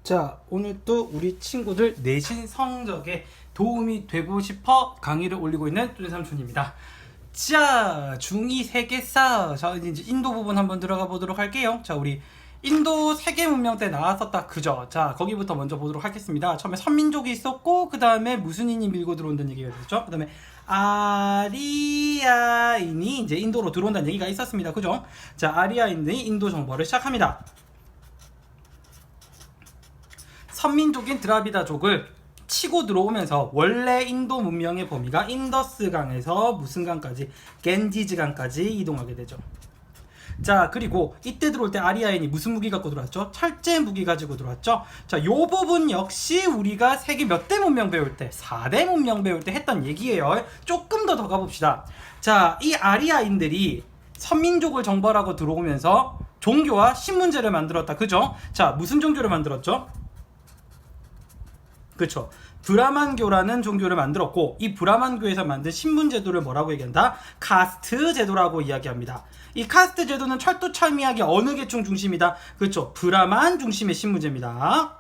자, 오늘 또 우리 친구들 내신 성적에 도움이 되고 싶어 강의를 올리고 있는 뚜레삼촌입니다. 자, 중2 세계사. 자, 이제 인도 부분 한번 들어가 보도록 할게요. 자, 우리 인도 세계 문명 때 나왔었다. 그죠? 자, 거기부터 먼저 보도록 하겠습니다. 처음에 선민족이 있었고, 그 다음에 무슨인이 밀고 들어온다는 얘기가 있었죠. 그 다음에 아리아인이 이제 인도로 들어온다는 얘기가 있었습니다. 그죠? 자, 아리아인이 인도 정벌을 시작합니다. 선민족인 드라비다족을 치고 들어오면서 원래 인도 문명의 범위가 인더스강에서 무슨 강까지? 겐지즈강까지 이동하게 되죠. 자, 그리고 이때 들어올 때 아리아인이 무슨 무기 갖고 들어왔죠? 철제 무기 가지고 들어왔죠. 자, 요 부분 역시 우리가 세계 몇 대 문명 배울 때? 4대 문명 배울 때 했던 얘기예요. 조금 더 가봅시다. 자, 이 아리아인들이 선민족을 정벌하고 들어오면서 종교와 신문제를 만들었다. 그죠? 자, 무슨 종교를 만들었죠? 그렇죠. 브라만교라는 종교를 만들었고, 이 브라만교에서 만든 신분 제도를 뭐라고 얘기한다? 카스트 제도라고 이야기합니다. 이 카스트 제도는 철두철미하게 어느 계층 중심이다? 그렇죠. 브라만 중심의 신분제입니다.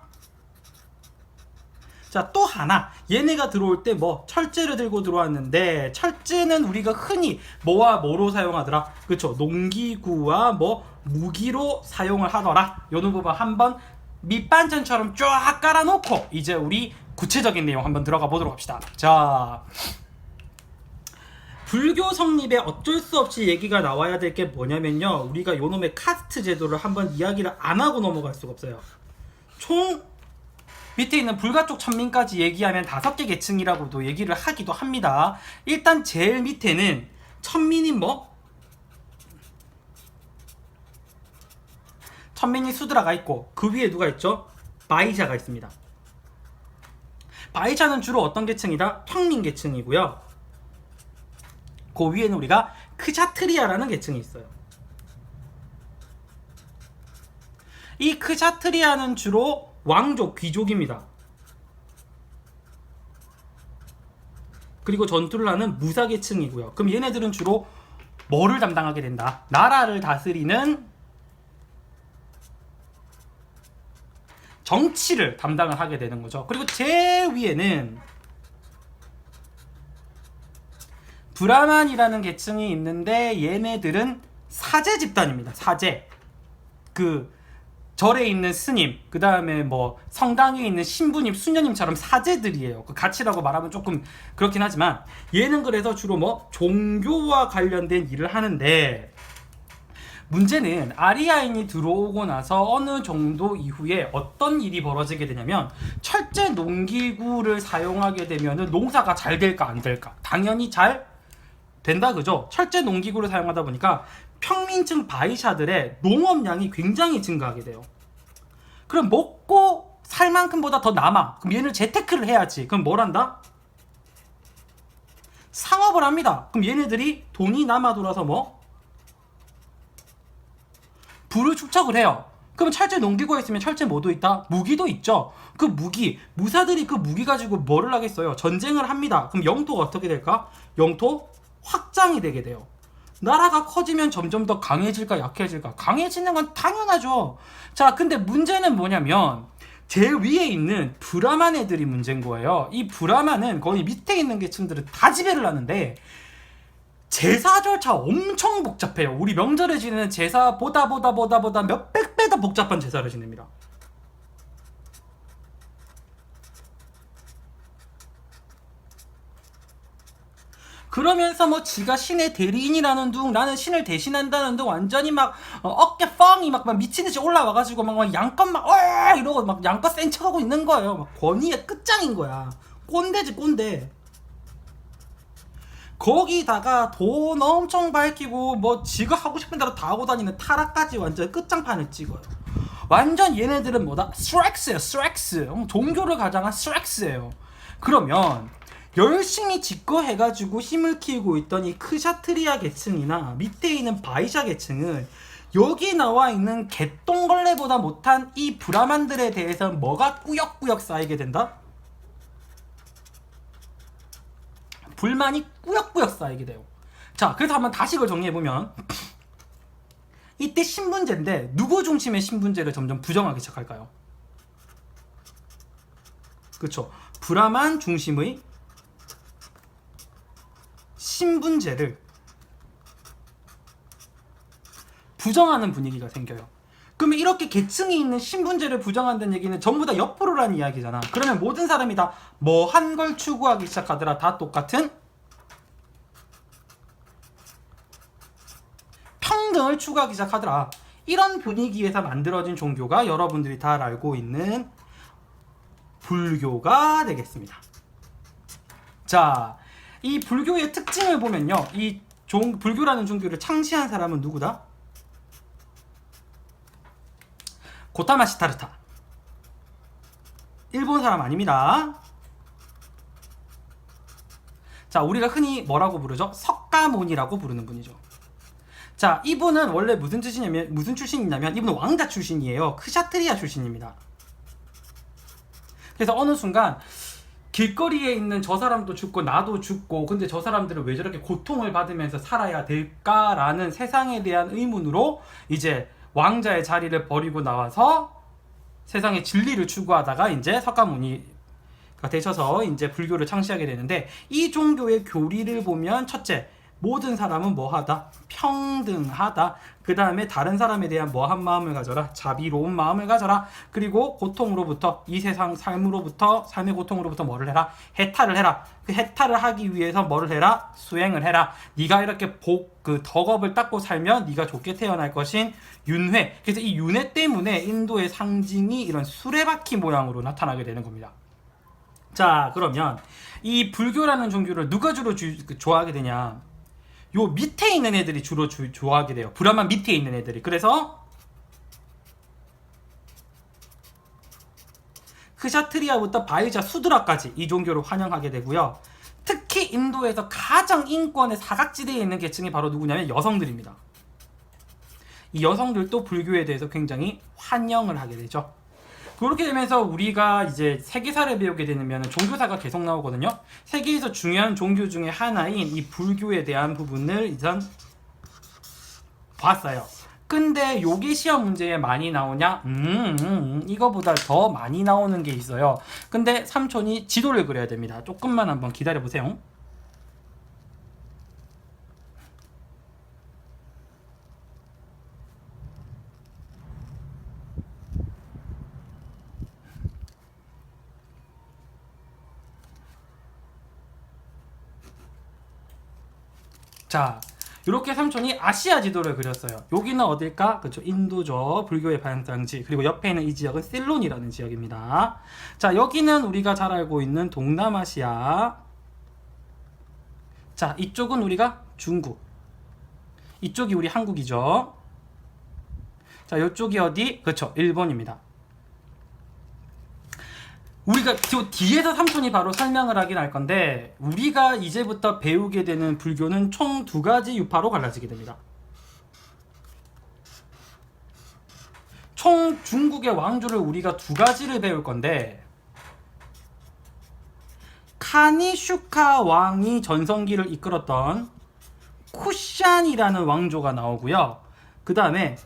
자, 또 하나, 얘네가 들어올 때 뭐 철제를 들고 들어왔는데, 철제는 우리가 흔히 뭐와 뭐로 사용하더라? 그렇죠. 농기구와 뭐 무기로 사용을 하더라. 요 부분 한번 밑반찬처럼 쫙 깔아놓고 이제 우리 구체적인 내용 한번 들어가 보도록 합시다. 자, 불교 성립에 어쩔 수 없이 얘기가 나와야 될 게 뭐냐면요, 우리가 요놈의 카스트 제도를 한번 이야기를 안 하고 넘어갈 수가 없어요. 총 밑에 있는 불가쪽 천민까지 얘기하면 5개 계층이라고도 얘기를 하기도 합니다. 일단 제일 밑에는 천민이 뭐? 천민이 수드라가 있고, 그 위에 누가 있죠? 바이샤가 있습니다. 바이샤는 주로 어떤 계층이다? 평민 계층이고요. 그 위에는 우리가 크샤트리아라는 계층이 있어요. 이 크샤트리아는 주로 왕족, 귀족입니다. 그리고 전투를 하는 무사 계층이고요. 그럼 얘네들은 주로 뭐를 담당하게 된다? 나라를 다스리는 정치를 담당을 하게 되는 거죠. 그리고 제일 위에는 브라만이라는 계층이 있는데, 얘네들은 사제 집단입니다. 사제. 그 절에 있는 스님, 그 다음에 뭐 성당에 있는 신부님, 수녀님처럼 사제들이에요. 그 가치라고 말하면 조금 그렇긴 하지만, 얘는 그래서 주로 뭐 종교와 관련된 일을 하는데, 문제는 아리아인이 들어오고 나서 어느 정도 이후에 어떤 일이 벌어지게 되냐면, 철제 농기구를 사용하게 되면 농사가 잘 될까 안 될까? 당연히 잘 된다, 그죠? 철제 농기구를 사용하다 보니까 평민층 바이샤들의 농업량이 굉장히 증가하게 돼요. 그럼 먹고 살 만큼보다 더 남아. 그럼 얘는 재테크를 해야지. 그럼 뭘 한다? 상업을 합니다. 그럼 얘네들이 돈이 남아 돌아서 뭐? 부를 축적을 해요. 그럼 철제 농기구가 있으면 철제 뭐도 있다? 무기도 있죠. 그 무기, 무사들이 그 무기 가지고 뭐를 하겠어요? 전쟁을 합니다. 그럼 영토가 어떻게 될까? 영토 확장이 되게 돼요. 나라가 커지면 점점 더 강해질까 약해질까? 강해지는 건 당연하죠. 자, 근데 문제는 뭐냐면 제일 위에 있는 브라만 애들이 문제인 거예요. 이 브라만은 거의 밑에 있는 계층들은 다 지배를 하는데, 제사 절차 엄청 복잡해요. 우리 명절에 지내는 제사보다 몇백 배 더 복잡한 제사를 지냅니다. 그러면서 뭐 지가 신의 대리인이라는 둥, 나는 신을 대신한다는 둥, 완전히 막 어깨 뻥이 막 미친듯이 올라와가지고 막 양껏 막 이러고 막 양껏 센 척하고 있는 거예요. 막 권위의 끝장인 거야. 꼰대지 꼰대. 거기다가 돈 엄청 밝히고 뭐 지가 하고 싶은 대로 다 하고 다니는 타락까지 완전 끝장판을 찍어요. 완전 얘네들은 뭐다? 스트렉스예요. 스트렉스. 종교를 가장한 스트렉스예요. 그러면 열심히 집거해가지고 힘을 키우고 있던 이 크샤트리아 계층이나 밑에 있는 바이샤 계층은 여기 나와 있는 개똥걸레보다 못한 이 브라만들에 대해서 뭐가 꾸역꾸역 쌓이게 된다? 불만이 꾸역꾸역 쌓이게 돼요. 자, 그래서 한번 다시 이걸 정리해보면, 이때 신분제인데 누구 중심의 신분제를 점점 부정하기 시작할까요? 그쵸. 브라만 중심의 신분제를 부정하는 분위기가 생겨요. 그러면 이렇게 계층이 있는 신분제를 부정한다는 얘기는 전부 다 옆으로라는 이야기잖아. 그러면 모든 사람이 다 뭐 한 걸 추구하기 시작하더라. 다 똑같은 평등을 추구하기 시작하더라. 이런 분위기에서 만들어진 종교가 여러분들이 다 알고 있는 불교가 되겠습니다. 자, 이 불교의 특징을 보면요. 이 불교라는 종교를 창시한 사람은 누구다? 고타마 시타르타. 일본 사람 아닙니다. 자, 우리가 흔히 뭐라고 부르죠? 석가모니라고 부르는 분이죠. 자, 이분은 원래 무슨 출신이냐면 이분은 왕자 출신이에요. 크샤트리아 출신입니다. 그래서 어느 순간 길거리에 있는 저 사람도 죽고 나도 죽고 근데 저 사람들은 왜 저렇게 고통을 받으면서 살아야 될까라는 세상에 대한 의문으로 이제 왕자의 자리를 버리고 나와서 세상의 진리를 추구하다가 이제 석가모니가 되셔서 이제 불교를 창시하게 되는데, 이 종교의 교리를 보면 첫째, 모든 사람은 뭐하다? 평등하다. 그 다음에 다른 사람에 대한 뭐한 마음을 가져라? 자비로운 마음을 가져라. 그리고 고통으로부터, 이 세상 삶으로부터, 삶의 고통으로부터 뭐를 해라? 해탈을 해라. 그 해탈을 하기 위해서 뭐를 해라? 수행을 해라. 네가 이렇게 그 덕업을 닦고 살면 네가 좋게 태어날 것인 윤회. 그래서 이 윤회 때문에 인도의 상징이 이런 수레바퀴 모양으로 나타나게 되는 겁니다. 자, 그러면 이 불교라는 종교를 누가 주로 좋아하게 되냐? 요 밑에 있는 애들이 주로 좋아하게 돼요. 브라만 밑에 있는 애들이. 그래서 크샤트리아부터 바이자 수드라까지 이 종교를 환영하게 되고요. 특히 인도에서 가장 인권의 사각지대에 있는 계층이 바로 누구냐면 여성들입니다. 이 여성들도 불교에 대해서 굉장히 환영을 하게 되죠. 그렇게 되면서 우리가 이제 세계사를 배우게 되면 종교사가 계속 나오거든요. 세계에서 중요한 종교 중에 하나인 이 불교에 대한 부분을 일단 봤어요. 근데 요게 시험 문제에 많이 나오냐? 이거보다 더 많이 나오는 게 있어요. 근데 삼촌이 지도를 그려야 됩니다. 조금만 한번 기다려 보세요. 자, 이렇게 삼촌이 아시아 지도를 그렸어요. 여기는 어딜까? 그렇죠. 인도죠. 불교의 발상지. 그리고 옆에 있는 이 지역은 실론이라는 지역입니다. 자, 여기는 우리가 잘 알고 있는 동남아시아. 자, 이쪽은 우리가 중국. 이쪽이 우리 한국이죠. 자, 이쪽이 어디? 그렇죠. 일본입니다. 우리가 뒤에서 삼촌이 바로 설명을 하긴 할 건데, 우리가 이제부터 배우게 되는 불교는 총 2가지 유파로 갈라지게 됩니다. 총 중국의 왕조를 우리가 2가지를 배울 건데, 카니슈카 왕이 전성기를 이끌었던 쿠샨이라는 왕조가 나오고요. 그 다음에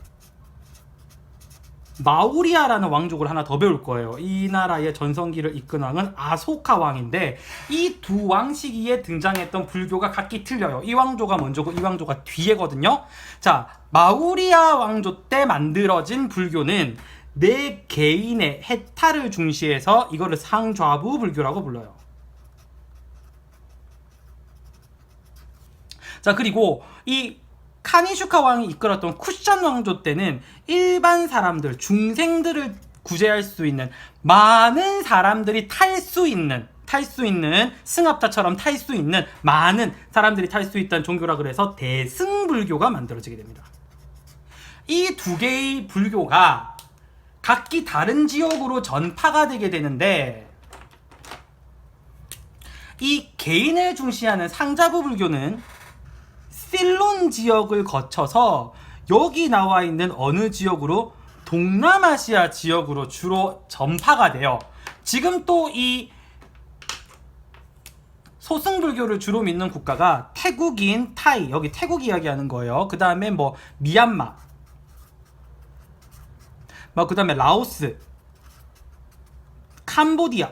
마우리아라는 왕족을 하나 더 배울 거예요. 이 나라의 전성기를 이끈 왕은 아소카 왕인데, 이 두 왕 시기에 등장했던 불교가 각기 틀려요. 이 왕조가 먼저고 이 왕조가 뒤에거든요. 자, 마우리아 왕조 때 만들어진 불교는 내 개인의 해탈을 중시해서 이거를 상좌부 불교라고 불러요. 자, 그리고 이 카니슈카 왕이 이끌었던 쿠샨 왕조 때는 일반 사람들, 중생들을 구제할 수 있는, 많은 사람들이 탈 수 있는 승합차처럼 탈 수 있는 많은 사람들이 탈 수 있다는 종교라 그래서 대승불교가 만들어지게 됩니다. 이 2개의 불교가 각기 다른 지역으로 전파가 되게 되는데, 이 개인을 중시하는 상자부 불교는 실론 지역을 거쳐서 여기 나와 있는 어느 지역으로? 동남아시아 지역으로 주로 전파가 돼요. 지금 또 이 소승불교를 주로 믿는 국가가 태국인 타이, 여기 태국 이야기하는 거예요. 그 다음에 뭐 미얀마, 그 다음에 라오스, 캄보디아,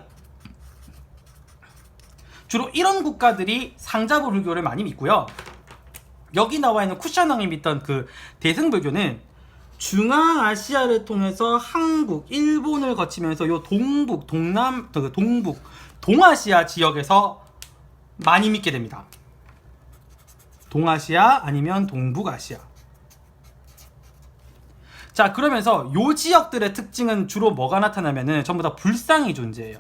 주로 이런 국가들이 상자부 불교를 많이 믿고요. 여기 나와 있는 쿠샤낭이 믿던 그 대승불교는 중앙아시아를 통해서 한국, 일본을 거치면서 요 동북, 동북, 동아시아 지역에서 많이 믿게 됩니다. 동아시아 아니면 동북아시아. 자, 그러면서 요 지역들의 특징은 주로 뭐가 나타나면은 전부 다 불상이 존재해요.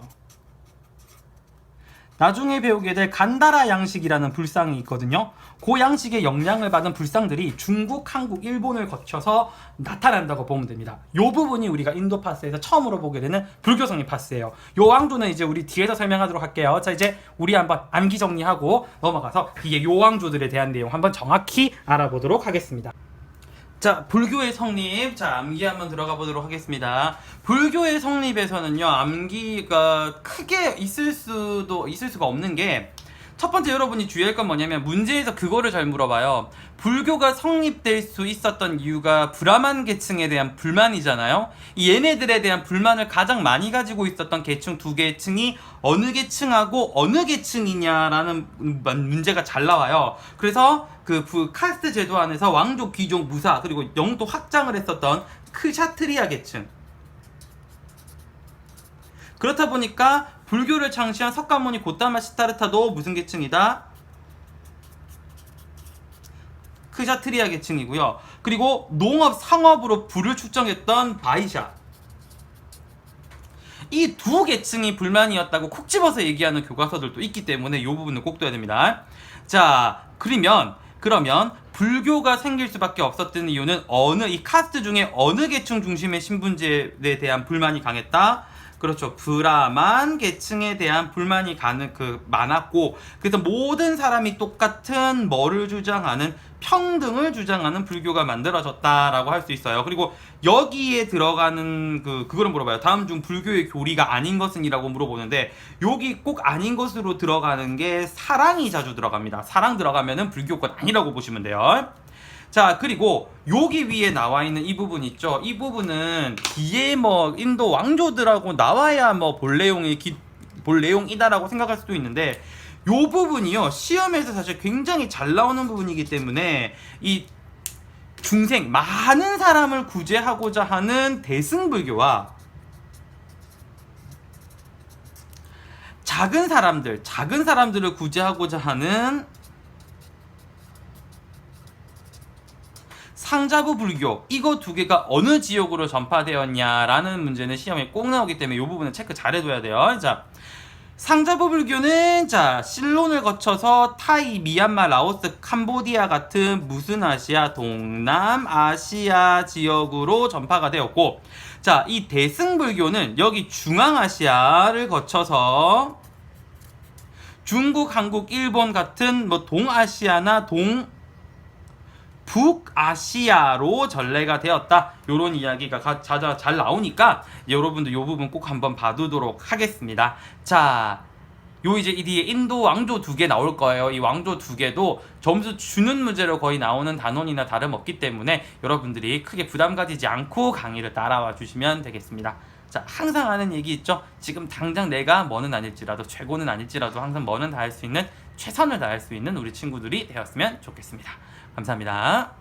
나중에 배우게 될 간다라 양식이라는 불상이 있거든요. 그 양식의 영향을 받은 불상들이 중국, 한국, 일본을 거쳐서 나타난다고 보면 됩니다. 이 부분이 우리가 인도 파스에서 처음으로 보게 되는 불교성립 파스예요. 이 왕조는 이제 우리 뒤에서 설명하도록 할게요. 자, 이제 우리 한번 암기 정리하고 넘어가서 뒤에 이 왕조들에 대한 내용 한번 정확히 알아보도록 하겠습니다. 자, 불교의 성립. 자, 암기 한번 들어가 보도록 하겠습니다. 불교의 성립에서는요, 암기가 크게 있을 수가 없는 게, 첫 번째 여러분이 주의할 건 뭐냐면, 문제에서 그거를 잘 물어봐요. 불교가 성립될 수 있었던 이유가 브라만 계층에 대한 불만이잖아요. 이 얘네들에 대한 불만을 가장 많이 가지고 있었던 계층 두 계층이 어느 계층하고 어느 계층이냐라는 문제가 잘 나와요. 그래서 그 카스트 제도 안에서 왕족, 귀족, 무사, 그리고 영도 확장을 했었던 크샤트리아 계층. 그렇다 보니까 불교를 창시한 석가모니 고타마 시타르타도 무슨 계층이다? 크샤트리아 계층이고요. 그리고 농업, 상업으로 부를 축적했던 바이샤. 이 두 계층이 불만이었다고 콕 집어서 얘기하는 교과서들도 있기 때문에 이 부분은 꼭 둬야 됩니다. 자, 그러면 불교가 생길 수밖에 없었던 이유는 이 카스트 중에 어느 계층 중심의 신분제에 대한 불만이 강했다? 그렇죠. 브라만 계층에 대한 불만이 많았고, 그래서 모든 사람이 똑같은 뭐를 주장하는, 평등을 주장하는 불교가 만들어졌다라고 할 수 있어요. 그리고 여기에 들어가는 그거를 물어봐요. 다음 중 불교의 교리가 아닌 것은이라고 물어보는데, 여기 꼭 아닌 것으로 들어가는 게 사랑이 자주 들어갑니다. 사랑 들어가면은 불교가 아니라고 보시면 돼요. 자, 그리고 여기 위에 나와 있는 이 부분 있죠. 이 부분은 뒤에 인도 왕조들하고 나와야 볼 내용이다라고 생각할 수도 있는데, 요 부분이요, 시험에서 사실 굉장히 잘 나오는 부분이기 때문에 이 중생, 많은 사람을 구제하고자 하는 대승불교와 작은 사람들을 구제하고자 하는 상자부 불교, 이거 두 개가 어느 지역으로 전파되었냐라는 문제는 시험에 꼭 나오기 때문에 이 부분은 체크 잘 해둬야 돼요. 자, 상자부 불교는 실론을 거쳐서 타이, 미얀마, 라오스, 캄보디아 같은 무슨 아시아, 동남아시아 지역으로 전파가 되었고, 자, 이 대승불교는 여기 중앙아시아를 거쳐서 중국, 한국, 일본 같은 동아시아나 북아시아로 전래가 되었다. 요런 이야기가 잘 나오니까 여러분들 요 부분 꼭 한번 봐두도록 하겠습니다. 자, 이제 이 뒤에 인도 왕조 2개 나올 거예요. 이 왕조 2개도 점수 주는 문제로 거의 나오는 단원이나 다름없기 때문에 여러분들이 크게 부담 가지지 않고 강의를 따라와 주시면 되겠습니다. 자, 항상 하는 얘기 있죠. 지금 당장 내가 뭐는 아닐지라도, 최고는 아닐지라도 항상 뭐는 다 할 수 있는, 최선을 다할 수 있는 우리 친구들이 되었으면 좋겠습니다. 감사합니다.